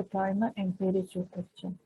the timer and where is your question?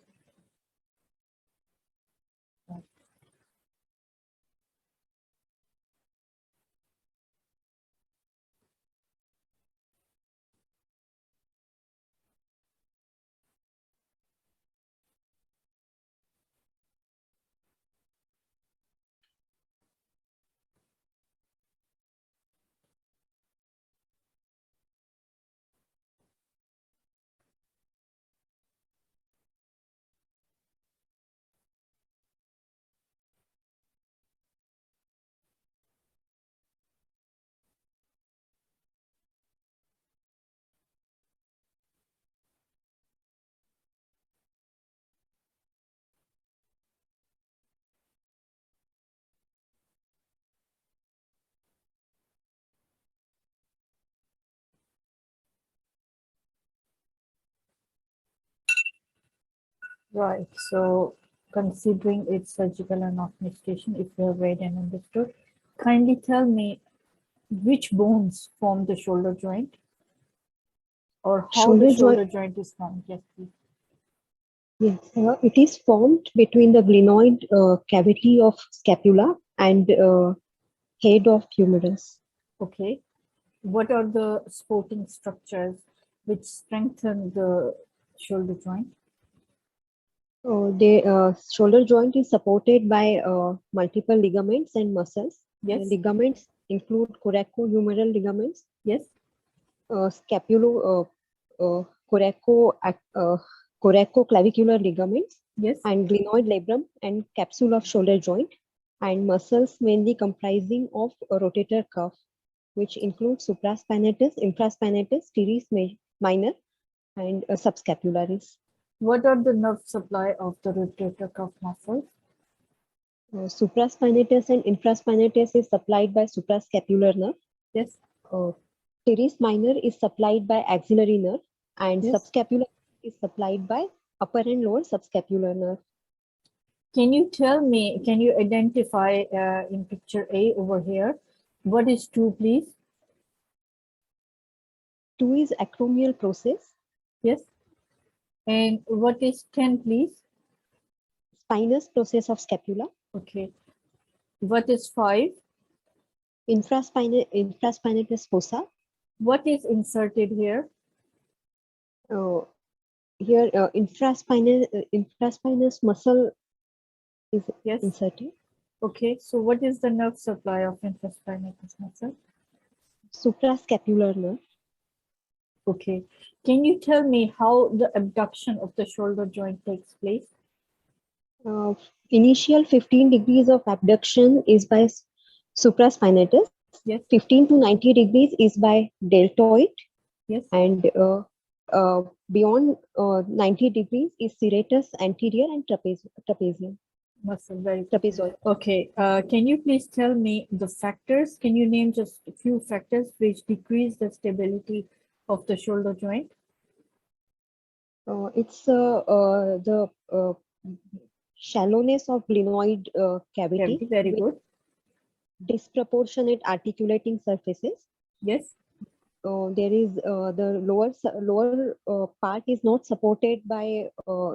Right. So considering it's surgical and not medication, if you have read and understood, kindly tell me which bones form the shoulder joint or how the shoulder joint is formed. Yes, please. Yes, it is formed between the glenoid cavity of scapula and head of humerus. Okay. What are the supporting structures which strengthen the shoulder joint? The shoulder joint is supported by multiple ligaments and muscles. Yes. The ligaments include coracohumeral ligaments, Yes. coracoclavicular ligaments, Yes. and glenoid labrum and capsule of shoulder joint, and muscles mainly comprising of a rotator cuff, which includes supraspinatus, infraspinatus, teres minor, and subscapularis. What are the nerve supply of the rotator cuff muscles? Supraspinatus and infraspinatus is supplied by suprascapular nerve. Yes. Teres minor is supplied by axillary nerve, and Yes. subscapular is supplied by upper and lower subscapular nerve. Can you tell me, can you identify in picture A over here, what is 2, please? 2 is acromial process. Yes. And what is 10, please? Spinous process of scapula. Okay. What is 5? Infraspinatus fossa. What is inserted here? Here, infraspinous muscle is inserted. Okay. So what is the nerve supply of infraspinatus muscle? Suprascapular nerve. Okay. Can you tell me how the abduction of the shoulder joint takes place? Initial 15 degrees of abduction is by supraspinatus. Yes. 15 to 90 degrees is by deltoid. Yes. And beyond 90 degrees is serratus anterior and trapezium. Muscle, very trapezoid. Okay. Can you please tell me the factors? Can you name just a few factors which decrease the stability of the shoulder joint? It's the shallowness of glenoid cavity. Very good. Disproportionate articulating surfaces. Yes. There is the lower part is not supported by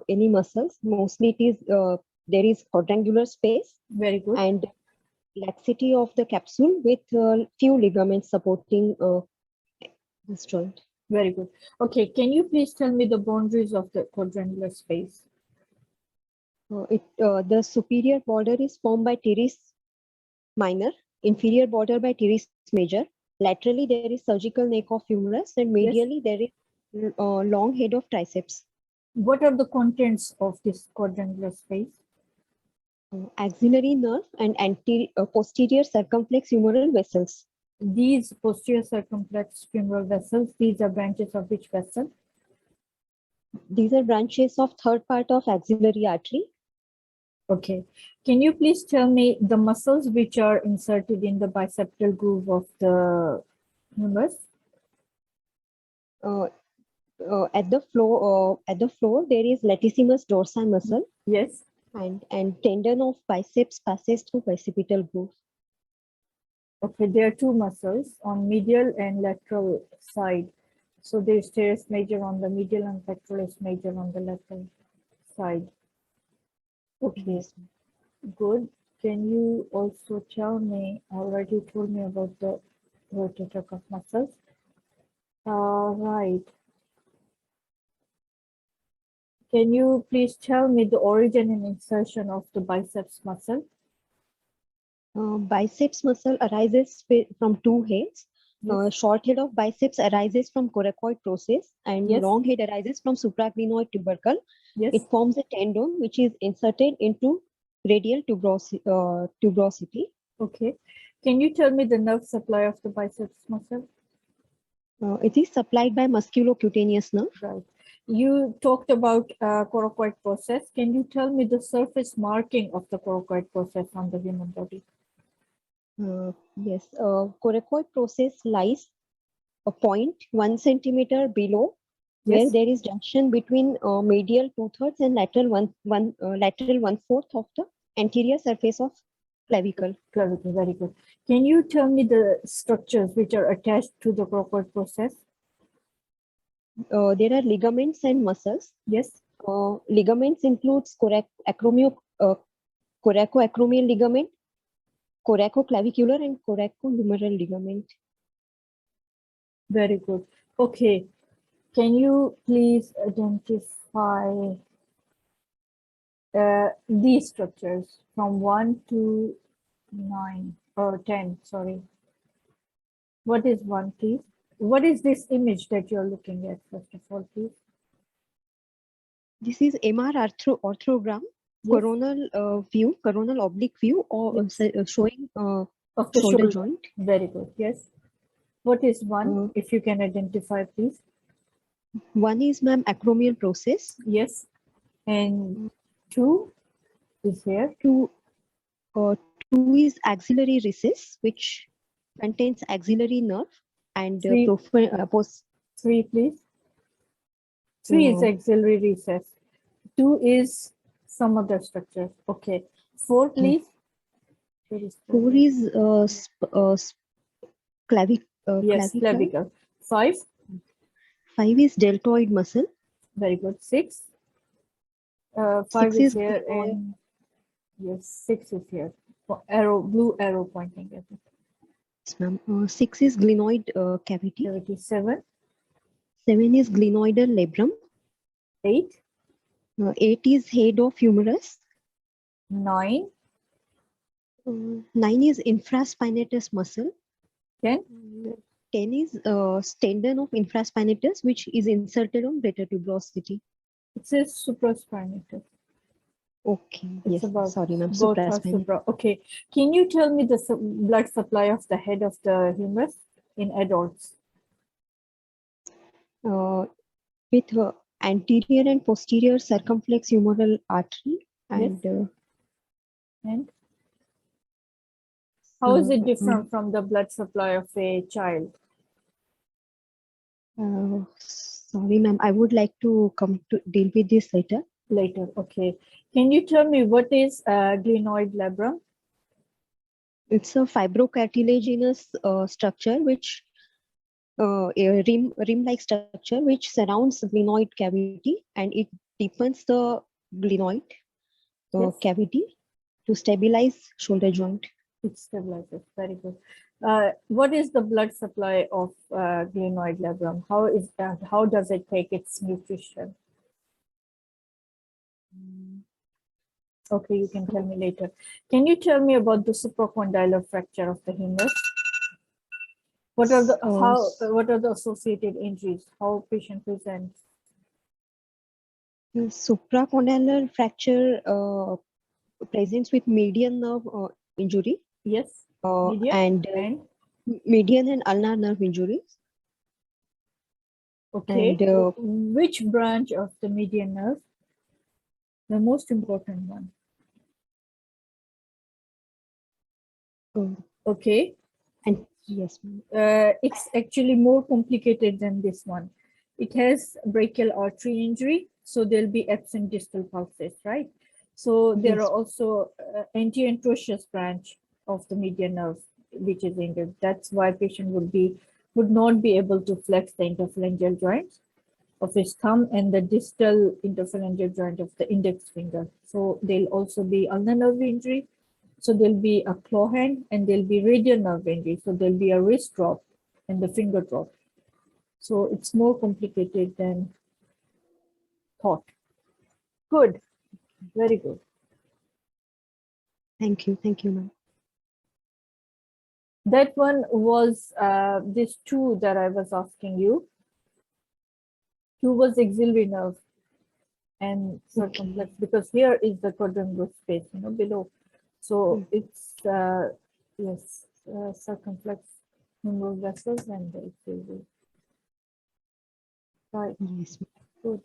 any muscles. Mostly it is there is quadrangular space. Very good. And laxity of the capsule with few ligaments supporting this joint. Very good. Okay, can you please tell me the boundaries of the quadrangular space? The superior border is formed by teres minor, inferior border by teres major. Laterally, there is surgical neck of humerus, and medially, there is long head of triceps. What are the contents of this quadrangular space? Axillary nerve and posterior circumflex humeral vessels. These posterior circumflex humeral vessels, these are branches of which vessel? These are branches of third part of axillary artery. Okay. Can you please tell me the muscles which are inserted in the bicipital groove of the humerus? At the floor, there is latissimus dorsi muscle. Yes. And tendon of biceps passes through bicipital groove. Okay, there are two muscles on medial and lateral side. So there's teres major on the medial and pectoralis major on the lateral side. Okay, Yes. good. Can you also tell me, already you told me about the rotator cuff muscles. Right. Can you please tell me the origin and insertion of the biceps muscle? Biceps muscle arises from two heads. Yes. Short head of biceps arises from coracoid process, and Yes. long head arises from supraglenoid tubercle. Yes. It forms a tendon which is inserted into radial tuberosity. Okay. Can you tell me the nerve supply of the biceps muscle? It is supplied by musculocutaneous nerve. Right. You talked about coracoid process. Can you tell me the surface marking of the coracoid process on the human body? Yes, coracoid process lies a point 1 centimeter below where Yes. there is junction between medial 2/3 and lateral 1/4 of the anterior surface of clavicle. Clavicle. Very good. Can you tell me the structures which are attached to the coracoid process? There are ligaments and muscles. Yes. Ligaments includes coracoacromial ligament, coracoclavicular, and coracohumeral ligament. Very good. Okay. Can you please identify these structures from 1 to 9 or 10? Sorry. What is 1, please? What is this image that you're looking at, first of all, please? This is MR orthogram, Yes. coronal oblique view, or Yes. showing Of the shoulder shoulder. joint. Very good. Yes. What is 1, Uh, if you can identify, please? One is, ma'am, acromial process. Yes. And 2 is here. Two, two is axillary recess, which contains axillary nerve and 3, 3, please. 3 is axillary recess. 2 is some other structure. Okay. 4, please. 4 is Yes, clavicle. clavicle. 5. 5 is deltoid muscle. Very good. 6. 5 6 is is here, glenoid. and yes, 6 is here. Arrow, blue arrow pointing at it. Yes, ma'am. 6 is glenoid cavity. Cavity. 7. 7 is glenoidal labrum. 8. 8 is head of humerus. 9. 9 is infraspinatus muscle. 10. 10 is tendon of infraspinatus, which is inserted on greater tuberosity. It says supraspinatus. Okay. It's Yes. about Sorry, ma'am. both are Supraspinatus. supra. Okay. Can you tell me the blood supply of the head of the humerus in adults? With anterior and posterior circumflex humeral artery, and And how is it different from the blood supply of a child? sorry, ma'am. I would like to come to deal with this later. Later. Okay. Can you tell me what is glenoid labrum? It's a fibrocartilaginous structure, which a rim-like structure which surrounds the glenoid cavity, and it deepens the glenoid Yes. cavity to stabilize shoulder joint. It stabilizes. Very good. What is the blood supply of glenoid labrum? How is that? How does it take its nutrition? Okay, you can tell me later. Can you tell me about the supracondylar fracture of the humerus? What are the associated injuries? How patient presents? Supracondylar fracture presents with median nerve injury. Yes. And median and ulnar nerve injuries. Okay. And which branch of the median nerve? The most important one. Okay. And yes, it's actually more complicated than this one. It has brachial artery injury, so there'll be absent distal pulses, right? So there yes. are also anteriointroitious branch of the median nerve, which is injured. That's why patient would be would not be able to flex the interphalangeal joints of his thumb and the distal interphalangeal joint of the index finger. So there'll also be ulnar nerve injury. So there'll be a claw hand and there'll be radial nerve injury. So there'll be a wrist drop and the finger drop. So it's more complicated than thought. Good, very good. Thank you, ma'am. That one was these two that I was asking you. Two was axillary nerve and circumflex, because here is the quadrant root space, below. So it's yes, circumflex humeral vessels and the axillary. Right, Yes, ma'am. good.